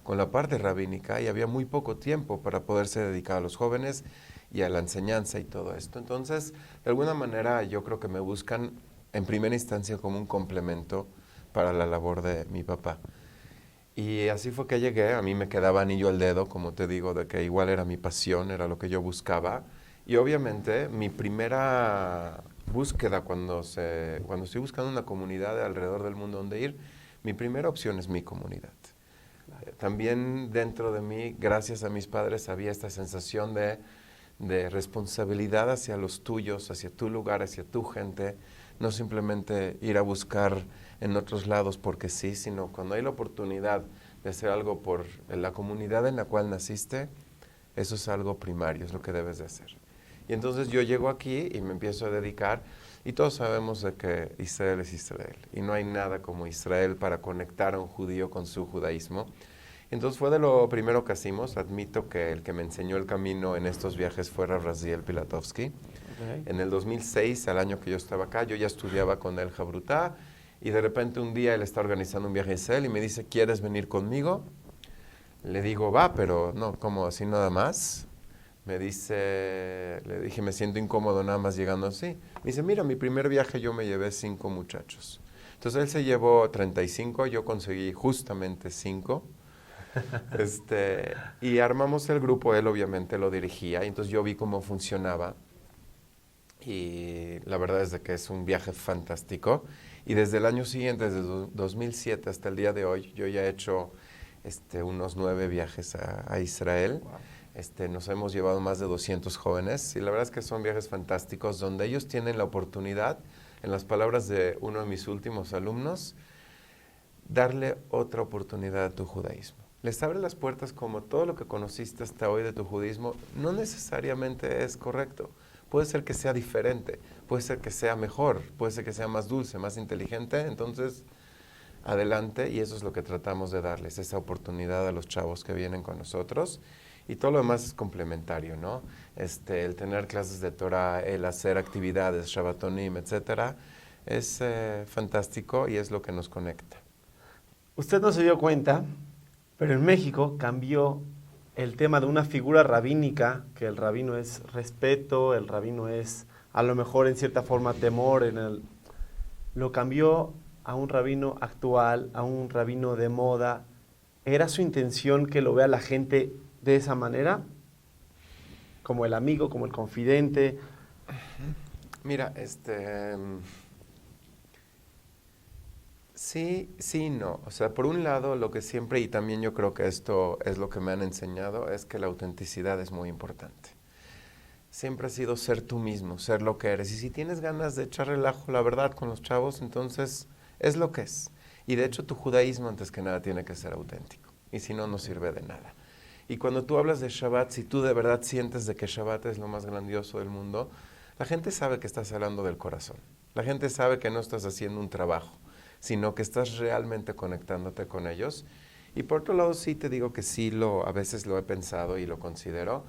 con la parte rabínica y había muy poco tiempo para poderse dedicar a los jóvenes y a la enseñanza y todo esto. Entonces, de alguna manera, yo creo que me buscan en primera instancia como un complemento para la labor de mi papá. Y así fue que llegué. A mí me quedaba anillo al dedo, como te digo, de que igual era mi pasión, era lo que yo buscaba. Y obviamente, mi primera búsqueda cuando estoy buscando una comunidad alrededor del mundo donde ir, mi primera opción es mi comunidad. También dentro de mí, gracias a mis padres, había esta sensación de responsabilidad hacia los tuyos, hacia tu lugar, hacia tu gente, no simplemente ir a buscar en otros lados porque sí, sino cuando hay la oportunidad de hacer algo por la comunidad en la cual naciste, eso es algo primario, es lo que debes de hacer. Y entonces yo llego aquí y me empiezo a dedicar, y todos sabemos de que Israel es Israel, y no hay nada como Israel para conectar a un judío con su judaísmo. Entonces fue de lo primero que hicimos. Admito que el que me enseñó el camino en estos viajes fue Rav Raziel Pilatovsky. Okay. En el 2006, al año que yo estaba acá, yo ya estudiaba con él Jabrutá, y de repente un día él está organizando un viaje a Israel y me dice, ¿quieres venir conmigo? Le digo, va, pero no, ¿cómo así nada más? Me dice, le dije, me siento incómodo nada más llegando así. Me dice, mira, mi primer viaje yo me llevé 5 muchachos. Entonces él se llevó 35, yo conseguí justamente 5. Y armamos el grupo, él obviamente lo dirigía, y entonces yo vi cómo funcionaba. Y la verdad es de que es un viaje fantástico. Y desde el año siguiente, desde 2007 hasta el día de hoy, yo ya he hecho unos 9 viajes a Israel. Wow. Nos hemos llevado más de 200 jóvenes y la verdad es que son viajes fantásticos donde ellos tienen la oportunidad, en las palabras de uno de mis últimos alumnos, darle otra oportunidad a tu judaísmo. Les abre las puertas como todo lo que conociste hasta hoy de tu judaísmo no necesariamente es correcto. Puede ser que sea diferente, puede ser que sea mejor, puede ser que sea más dulce, más inteligente. Entonces, adelante, y eso es lo que tratamos de darles, esa oportunidad a los chavos que vienen con nosotros. Y todo lo demás es complementario, ¿no? El tener clases de Torah, el hacer actividades, Shabbatonim, etcétera, es fantástico y es lo que nos conecta. Usted no se dio cuenta, pero en México cambió el tema de una figura rabínica, que el rabino es respeto, el rabino es a lo mejor en cierta forma temor, lo cambió a un rabino actual, a un rabino de moda. ¿Era su intención que lo vea la gente de esa manera? Como el amigo, como el confidente. Mira, sí, no. O sea, por un lado, lo que siempre, y también yo creo que esto es lo que me han enseñado, es que la autenticidad es muy importante. Siempre ha sido ser tú mismo, ser lo que eres. Y si tienes ganas de echar relajo, la verdad, con los chavos, entonces es lo que es. Y de hecho, tu judaísmo, antes que nada, tiene que ser auténtico. Y si no, no sirve de nada. Y cuando tú hablas de Shabbat, si tú de verdad sientes de que Shabbat es lo más grandioso del mundo, la gente sabe que estás hablando del corazón. La gente sabe que no estás haciendo un trabajo, sino que estás realmente conectándote con ellos. Y por otro lado, sí te digo que sí, a veces lo he pensado y lo considero,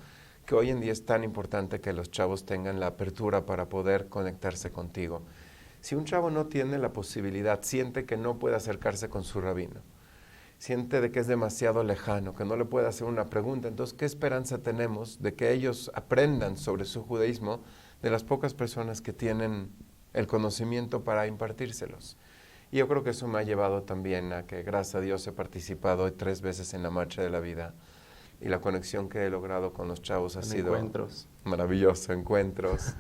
que hoy en día es tan importante que los chavos tengan la apertura para poder conectarse contigo. Si un chavo no tiene la posibilidad, siente que no puede acercarse con su rabino, siente de que es demasiado lejano, que no le puede hacer una pregunta, entonces, ¿qué esperanza tenemos de que ellos aprendan sobre su judaísmo de las pocas personas que tienen el conocimiento para impartírselos? Y yo creo que eso me ha llevado también a que, gracias a Dios, he participado 3 veces en la Marcha de la Vida. Y la conexión que he logrado con los chavos ha sido maravillosa, encuentros.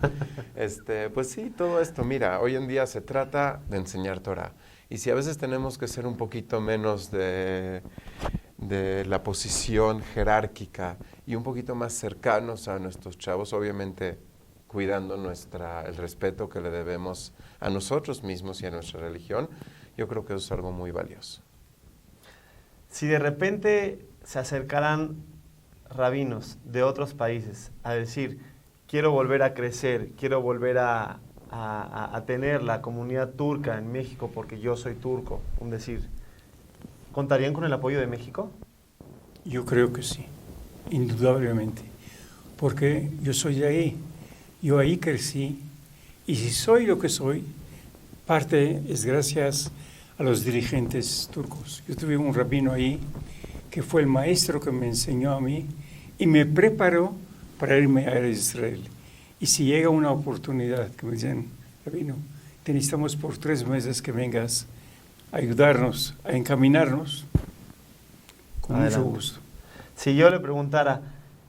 Pues sí, todo esto, mira, hoy en día se trata de enseñar Torah. Y si a veces tenemos que ser un poquito menos de la posición jerárquica y un poquito más cercanos a nuestros chavos, obviamente cuidando el respeto que le debemos a nosotros mismos y a nuestra religión, yo creo que eso es algo muy valioso. Si de repente se acercaran rabinos de otros países a decir, quiero volver a crecer, quiero volver a tener la comunidad turca en México porque yo soy turco, un decir, ¿contarían con el apoyo de México? Yo creo que sí, indudablemente, porque yo soy de ahí, yo ahí crecí, y si soy lo que soy, parte es gracias a los dirigentes turcos. Yo tuve un rabino ahí que fue el maestro que me enseñó a mí y me preparó para irme a Israel. Y si llega una oportunidad que me dicen, rabino, te necesitamos por 3 meses que vengas a ayudarnos, a encaminarnos, con Adelante. mucho gusto. Si yo le preguntara,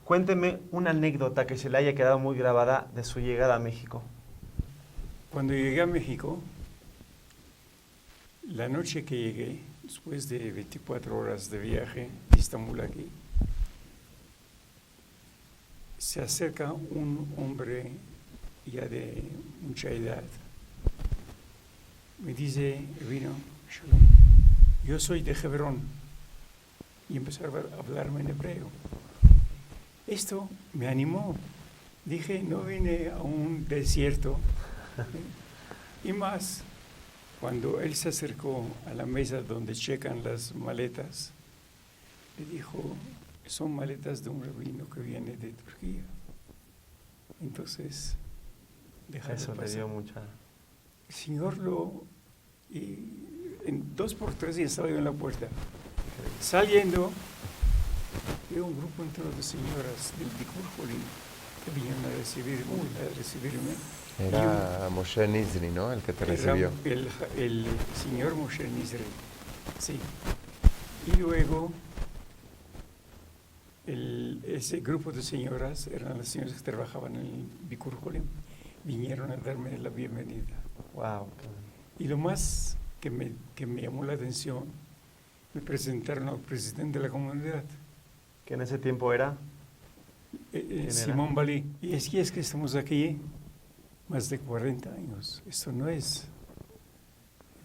cuénteme una anécdota que se le haya quedado muy grabada de su llegada a México. Cuando llegué a México, la noche que llegué, después de 24 horas de viaje de Estambul aquí, se acerca un hombre ya de mucha edad. Me dice, rabino, Shalom, yo soy de Hebrón. Y empezó a hablarme en hebreo. Esto me animó. Dije, no vine a un desierto. Y más, cuando él se acercó a la mesa donde checan las maletas, le dijo, son maletas de un rabino que viene de Turquía. Entonces, Eso le dio mucha... El Señor y en 2x3 ya estaba yo en la puerta. Saliendo, veo un grupo entero de señoras del Bikur Jolim que vinieron a recibirme. Era Moshe Nizri, ¿no? El que te recibió. El señor Moshe Nizri, sí. Y luego, ese grupo de señoras, eran las señoras que trabajaban en el Bikur Jolim, vinieron a darme la bienvenida. Wow. Y lo más que me llamó la atención, me presentaron al presidente de la comunidad, Que en ese tiempo era. ¿Quién Simón Balí. Y es que estamos aquí más de 40 años. Esto no es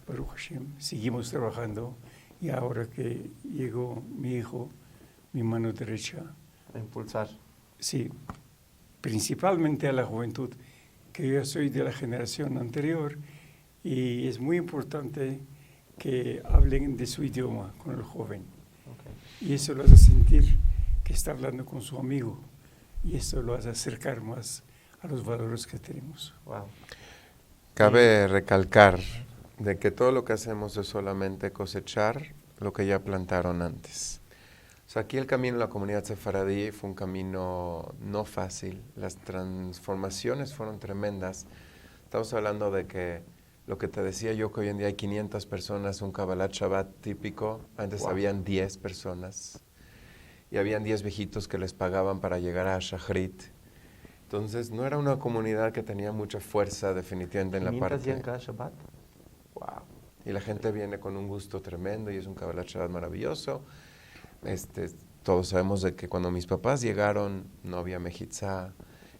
Baruch Hashem. Seguimos trabajando y ahora que llegó mi hijo, mi mano derecha, A impulsar. sí, principalmente a la juventud, que yo soy de la generación anterior y es muy importante que hablen de su idioma con el joven. Okay. Y eso lo hace sentir que está hablando con su amigo y eso lo hace acercar más a los valores que tenemos. Wow. Cabe recalcar de que todo lo que hacemos es solamente cosechar lo que ya plantaron antes. O sea, aquí el camino de la comunidad sefaradí fue un camino no fácil. Las transformaciones fueron tremendas. Estamos hablando de que lo que te decía yo, que hoy en día hay 500 personas, un Kabbalat Shabbat típico. Antes habían 10 personas. Y habían 10 viejitos que les pagaban para llegar a Shachrit. Entonces, no era una comunidad que tenía mucha fuerza definitivamente en la parte. ¿500 cada Shabbat? Wow. Y la gente viene con un gusto tremendo y es un Kabbalat Shabbat maravilloso. Todos sabemos de que cuando mis papás llegaron no había mejitzá,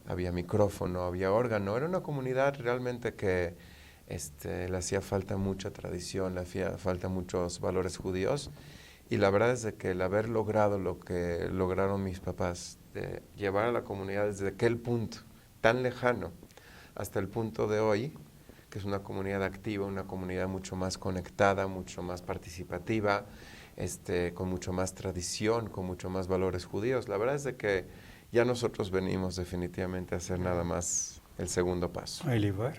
había micrófono, había órgano. Era una comunidad realmente que le hacía falta mucha tradición, le hacía falta muchos valores judíos. Y la verdad es de que el haber logrado lo que lograron mis papás, de llevar a la comunidad desde aquel punto tan lejano hasta el punto de hoy, que es una comunidad activa, una comunidad mucho más conectada, mucho más participativa, con mucho más tradición, con mucho más valores judíos. La verdad es de que ya nosotros venimos definitivamente a hacer nada más el segundo paso. ¿A elevar?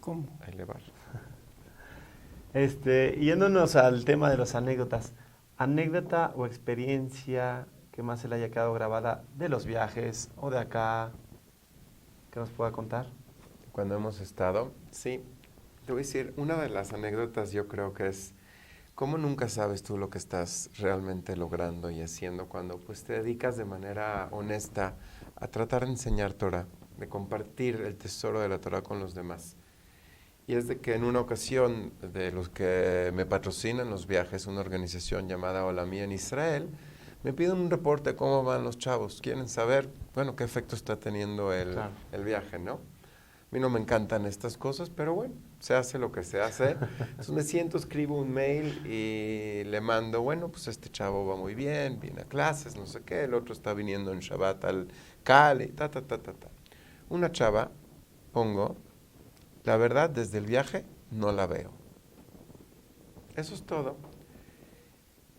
¿Cómo? A elevar. Yéndonos al tema de las anécdotas. ¿Anécdota o experiencia que más se le haya quedado grabada de los viajes o de acá que nos pueda contar? Cuando hemos estado, sí. Te voy a decir, una de las anécdotas yo creo que es cómo nunca sabes tú lo que estás realmente logrando y haciendo cuando pues te dedicas de manera honesta a tratar de enseñar Torah, de compartir el tesoro de la Torah con los demás. Y es de que en una ocasión de los que me patrocinan los viajes, una organización llamada Olamí en Israel, me piden un reporte de cómo van los chavos. Quieren saber, bueno, qué efecto está teniendo el viaje, ¿no? A mí no me encantan estas cosas, pero bueno, se hace lo que se hace. Entonces me siento, escribo un mail y le mando, bueno, pues este chavo va muy bien, viene a clases, no sé qué, el otro está viniendo en Shabbat al Cali, ta. Una chava, pongo, la verdad, desde el viaje no la veo. Eso es todo.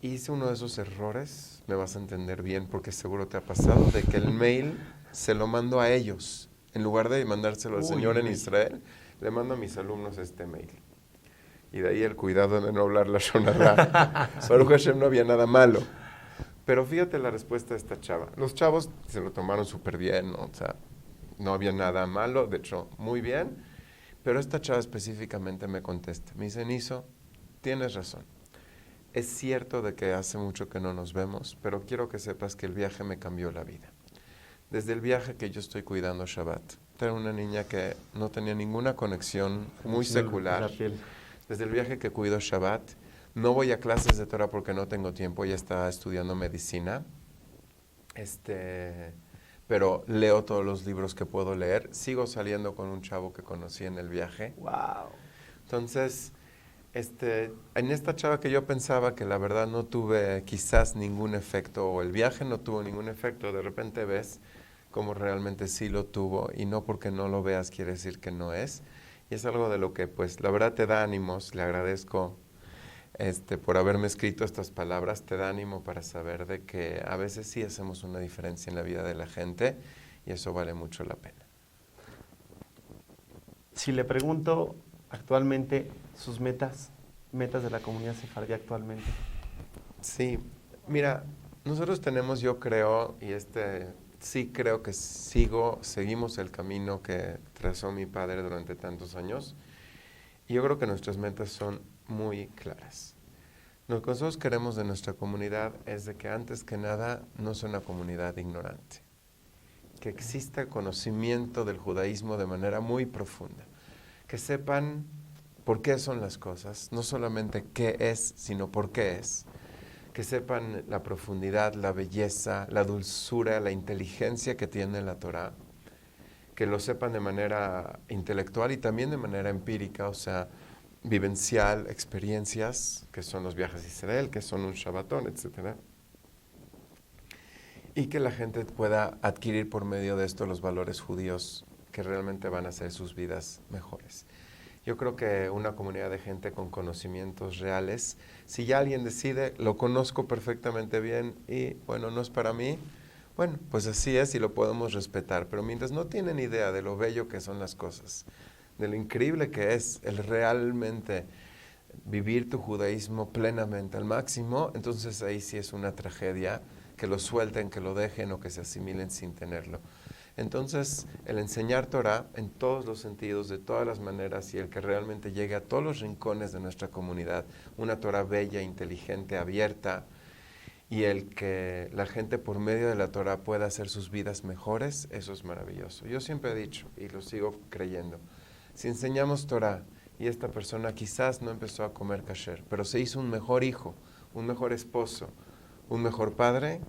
Hice uno de esos errores, me vas a entender bien porque seguro te ha pasado, de que el mail se lo mando a ellos. En lugar de mandárselo al Señor en Israel, le mando a mis alumnos este mail. Y de ahí el cuidado de no hablar la Shonará. Baruch Hashem, no había nada malo. Pero fíjate la respuesta de esta chava. Los chavos se lo tomaron súper bien, ¿no? O sea, no había nada malo, de hecho, muy bien. Pero esta chava específicamente me contesta. Me dice, Niso, tienes razón. Es cierto de que hace mucho que no nos vemos, pero quiero que sepas que el viaje me cambió la vida. Desde el viaje que yo estoy cuidando Shabbat. Era una niña que no tenía ninguna conexión, muy secular. Desde el viaje que cuido Shabbat, no voy a clases de Torah porque no tengo tiempo, ya estaba estudiando medicina. Pero leo todos los libros que puedo leer. Sigo saliendo con un chavo que conocí en el viaje. Wow. Entonces, en esta chava que yo pensaba que la verdad no tuve quizás ningún efecto, o el viaje no tuvo ningún efecto, de repente ves como realmente sí lo tuvo, y no porque no lo veas quiere decir que no es. Y es algo de lo que pues la verdad te da ánimos. Le agradezco por haberme escrito estas palabras, te da ánimo para saber de que a veces sí hacemos una diferencia en la vida de la gente y eso vale mucho la pena. Si le pregunto actualmente sus metas de la comunidad sefardí actualmente. Sí, mira, nosotros tenemos, yo creo, y sí creo que seguimos el camino que trazó mi padre durante tantos años, y yo creo que nuestras metas son muy claras. Lo que nosotros queremos de nuestra comunidad es de que antes que nada no sea una comunidad ignorante, que exista conocimiento del judaísmo de manera muy profunda, que sepan por qué son las cosas, no solamente qué es, sino por qué es, que sepan la profundidad, la belleza, la dulzura, la inteligencia que tiene la Torá, que lo sepan de manera intelectual y también de manera empírica, o sea, vivencial, experiencias, que son los viajes a Israel, que son un Shabbatón, etc. Y que la gente pueda adquirir por medio de esto los valores judíos que realmente van a hacer sus vidas mejores. Yo creo que una comunidad de gente con conocimientos reales, si ya alguien decide, lo conozco perfectamente bien y, bueno, no es para mí, bueno, pues así es y lo podemos respetar. Pero mientras no tienen idea de lo bello que son las cosas, de lo increíble que es el realmente vivir tu judaísmo plenamente al máximo, entonces ahí sí es una tragedia que lo suelten, que lo dejen o que se asimilen sin tenerlo. Entonces, el enseñar Torah en todos los sentidos, de todas las maneras, y el que realmente llegue a todos los rincones de nuestra comunidad, una Torah bella, inteligente, abierta, y el que la gente por medio de la Torah pueda hacer sus vidas mejores, eso es maravilloso. Yo siempre he dicho, y lo sigo creyendo, si enseñamos Torah, y esta persona quizás no empezó a comer kasher, pero se hizo un mejor hijo, un mejor esposo, un mejor padre,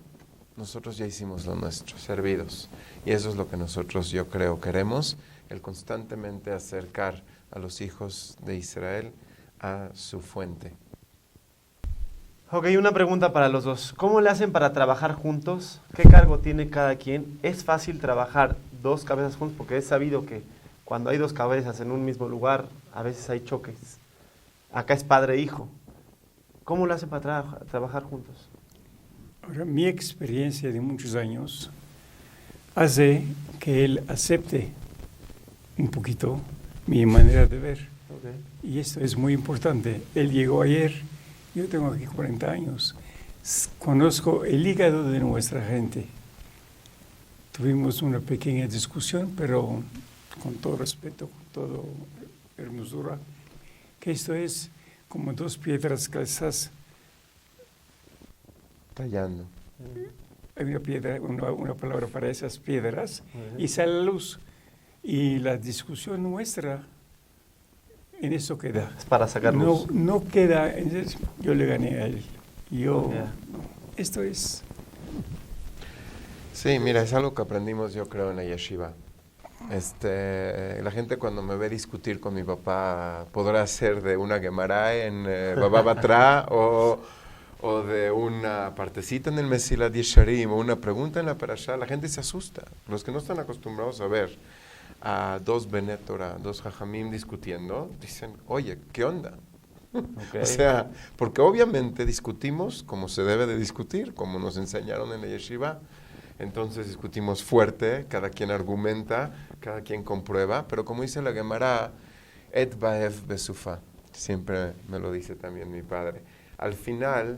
nosotros ya hicimos lo nuestro, servidos. Y eso es lo que nosotros, yo creo, queremos, el constantemente acercar a los hijos de Israel a su fuente. Ok, una pregunta para los dos. ¿Cómo le hacen para trabajar juntos? ¿Qué cargo tiene cada quien? ¿Es fácil trabajar dos cabezas juntos? Porque es sabido que cuando hay dos cabezas en un mismo lugar, a veces hay choques. Acá es padre e hijo. ¿Cómo lo hacen para trabajar juntos? Ahora, mi experiencia de muchos años hace que él acepte un poquito mi manera de ver. Okay. Y esto es muy importante. Él llegó ayer, yo tengo aquí 40 años. Conozco el hígado de nuestra gente. Tuvimos una pequeña discusión, pero con todo respeto, con toda hermosura, que esto es como dos piedras calzadas. Tallando. Hay una piedra, una palabra para esas piedras, y sale la luz. Y la discusión nuestra en eso queda. Es para sacar luz. No queda, yo le gané a él. Esto es... Sí, mira, es algo que aprendimos yo creo en la yeshiva. La gente cuando me ve discutir con mi papá podrá ser de una Gemara en Baba Batra o de una partecita en el Mesilat Yesharim o una pregunta en la Parashá, la gente se asusta. Los que no están acostumbrados a ver a dos Benet Torah, dos Jajamim discutiendo, dicen, oye, ¿qué onda? Okay. O sea, porque obviamente discutimos como se debe de discutir, como nos enseñaron en la yeshiva. Entonces discutimos fuerte, cada quien argumenta, cada quien comprueba, pero como dice la Gemara, et baev besufa, siempre me lo dice también mi padre. Al final,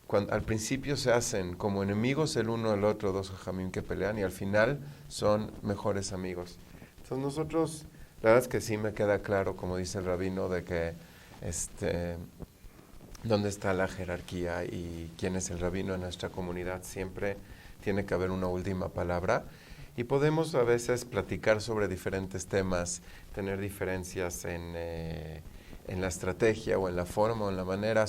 al principio se hacen como enemigos el uno al otro, dos jajamim que pelean, y al final son mejores amigos. Entonces nosotros, la verdad es que sí me queda claro, como dice el rabino, de que dónde está la jerarquía y quién es el rabino en nuestra comunidad. Siempre tiene que haber una última palabra y podemos a veces platicar sobre diferentes temas, tener diferencias en la estrategia o en la forma o en la manera.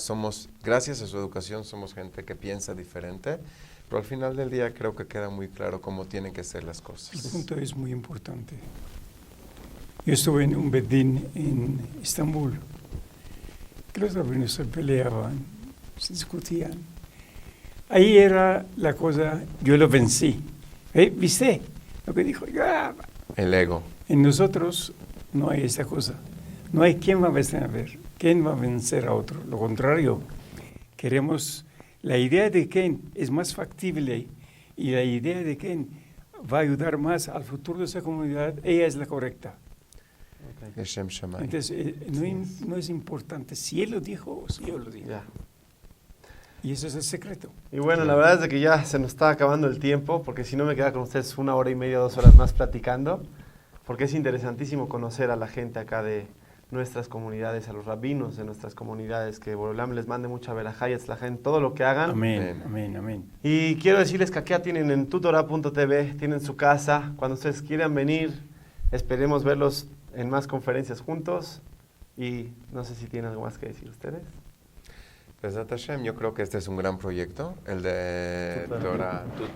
Gracias a su educación, somos gente que piensa diferente, pero al final del día creo que queda muy claro cómo tienen que ser las cosas. El punto es muy importante. Yo estuve en un bedín en Estambul, que los rabinos se peleaban, se discutían. Ahí era la cosa, yo lo vencí. ¿Viste lo que dijo? El ego. En nosotros no hay esa cosa. No hay quién va a vencer, quién va a vencer a otro. Lo contrario, queremos, la idea de quién es más factible y la idea de quién va a ayudar más al futuro de esa comunidad, ella es la correcta. Okay. Entonces, no es importante si él lo dijo o si yo lo digo. Yeah. Y eso es el secreto. Y bueno, la verdad es de que ya se nos está acabando el tiempo, porque si no me queda con ustedes 1 hora y media, 2 horas más platicando, porque es interesantísimo conocer a la gente acá de nuestras comunidades, a los rabinos de nuestras comunidades, que Borolam les mande mucha verajá y atzlajá en todo lo que hagan. Amén, amén, amén. Y quiero decirles que aquí ya tienen en tutorah.tv, tienen su casa, cuando ustedes quieran venir, esperemos verlos en más conferencias juntos, y no sé si tienen algo más que decir ustedes. Besat Hashem, yo creo que este es un gran proyecto, el de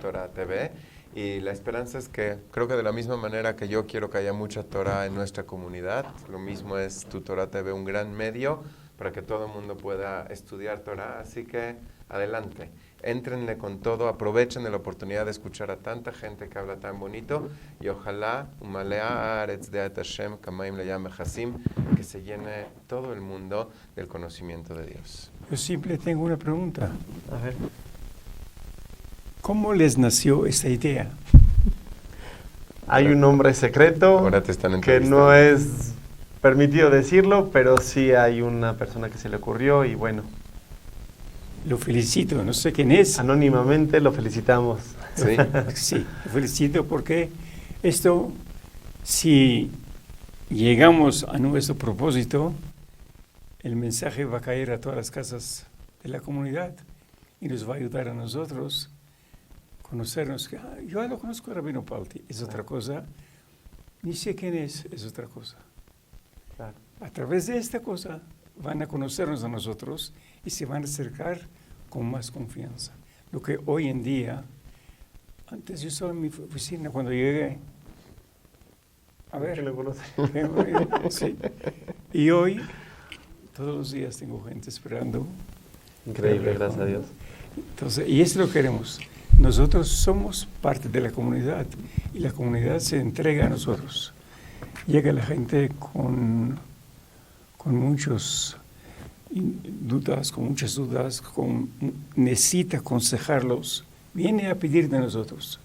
Torah TV. Y la esperanza es que, creo que de la misma manera que yo quiero que haya mucha Torah en nuestra comunidad, lo mismo es Tu Torah TV, un gran medio para que todo el mundo pueda estudiar Torah. Así que, adelante, éntrenle con todo, aprovechen de la oportunidad de escuchar a tanta gente que habla tan bonito y ojalá, que se llene todo el mundo del conocimiento de Dios. Yo siempre tengo una pregunta. A ver. ¿Cómo les nació esta idea? Hay un nombre secreto Ahora te están que entrevistando. no es permitido decirlo, pero sí hay una persona que se le ocurrió y bueno, Lo felicito, no sé quién es. anónimamente lo felicitamos. Sí, Sí, lo felicito porque esto, si llegamos a nuestro propósito, el mensaje va a caer a todas las casas de la comunidad y nos va a ayudar a nosotros conocernos. Yo lo conozco a Rabino Palti, es otra cosa. Ni sé quién es otra cosa. Claro. A través de esta cosa van a conocernos a nosotros y se van a acercar con más confianza. Lo que hoy en día, antes yo estaba en mi oficina cuando llegué, a ¿Quién ver, lo conoce? sí. Y hoy, todos los días tengo gente esperando. Increíble, gracias a Dios. Entonces, y eso lo queremos. Nosotros somos parte de la comunidad y la comunidad se entrega a nosotros. Llega la gente con muchas dudas, necesita aconsejarlos, viene a pedir de nosotros.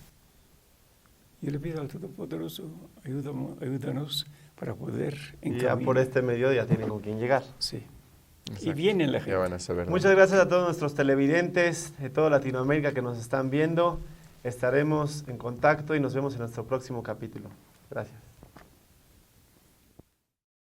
Yo le pido al Todopoderoso, ayúdanos para poder Y ya encaminar. por este medio ya tienen con quién llegar. Sí. Y exacto. viene la Ya gente. van a saber. Muchas gracias a todos nuestros televidentes de toda Latinoamérica que nos están viendo. Estaremos en contacto y nos vemos en nuestro próximo capítulo. Gracias.